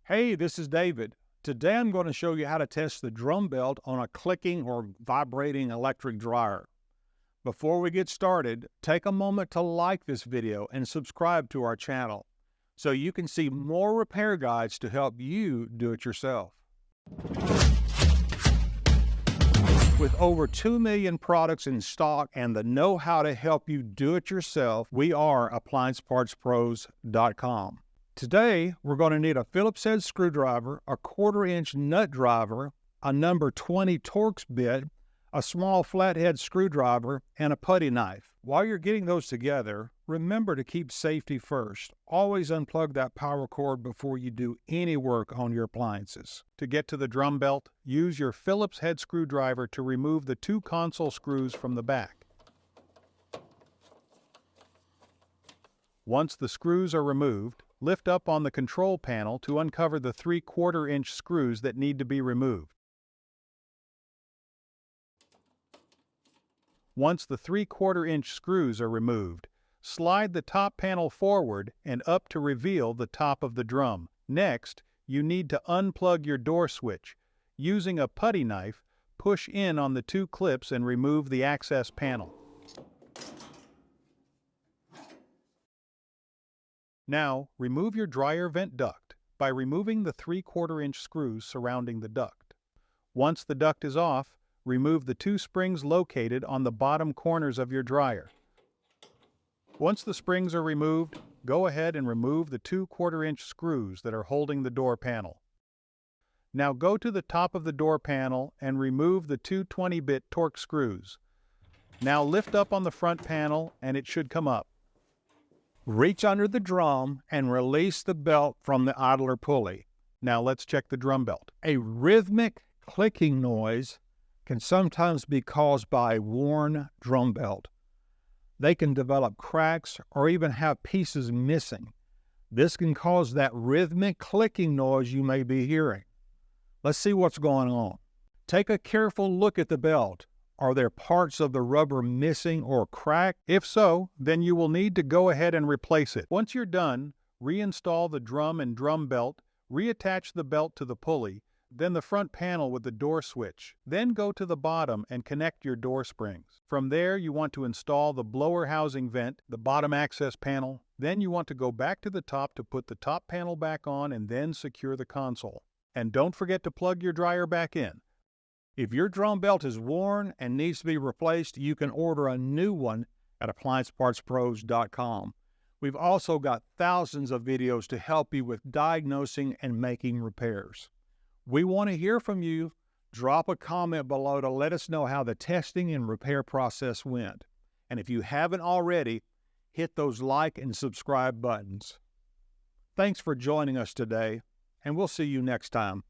Hey, this is David. Today I'm going to show you how to test the drum belt on a clicking or vibrating electric dryer. Before we get started, take a moment to like this video and subscribe to our channel so you can see more repair guides to help you do it yourself. With over 2 million products in stock and the know-how to help you do it yourself, we are AppliancePartsPros.com. Today, we're going to need a Phillips head screwdriver, a 1/4-inch nut driver, a number 20 Torx bit, a small flathead screwdriver, and a putty knife. While you're getting those together, remember to keep safety first. Always unplug that power cord before you do any work on your appliances. To get to the drum belt, use your Phillips head screwdriver to remove the 2 console screws from the back. Once the screws are removed, lift up on the control panel to uncover the 3/4-inch screws that need to be removed. Once the 3/4-inch screws are removed, slide the top panel forward and up to reveal the top of the drum. Next, you need to unplug your door switch. Using a putty knife, push in on the 2 clips and remove the access panel. Now, remove your dryer vent duct by removing the 3/4-inch screws surrounding the duct. Once the duct is off, remove the 2 springs located on the bottom corners of your dryer. Once the springs are removed, go ahead and remove the 2 1/4-inch screws that are holding the door panel. Now go to the top of the door panel and remove the 2 20-bit Torx screws. Now lift up on the front panel and it should come up. Reach under the drum and release the belt from the idler pulley. Now let's check the drum belt. A rhythmic clicking noise can sometimes be caused by a worn drum belt. They can develop cracks or even have pieces missing. This can cause that rhythmic clicking noise you may be hearing. Let's see what's going on. Take a careful look at the belt. Are there parts of the rubber missing or cracked? If so, then you will need to go ahead and replace it. Once you're done, reinstall the drum and drum belt, reattach the belt to the pulley, then the front panel with the door switch. Then go to the bottom and connect your door springs. From there, you want to install the blower housing vent, the bottom access panel. Then you want to go back to the top to put the top panel back on and then secure the console. And don't forget to plug your dryer back in. If your drum belt is worn and needs to be replaced, you can order a new one at AppliancePartsPros.com. We've also got thousands of videos to help you with diagnosing and making repairs. We want to hear from you. Drop a comment below to let us know how the testing and repair process went. And if you haven't already, hit those like and subscribe buttons. Thanks for joining us today, and we'll see you next time.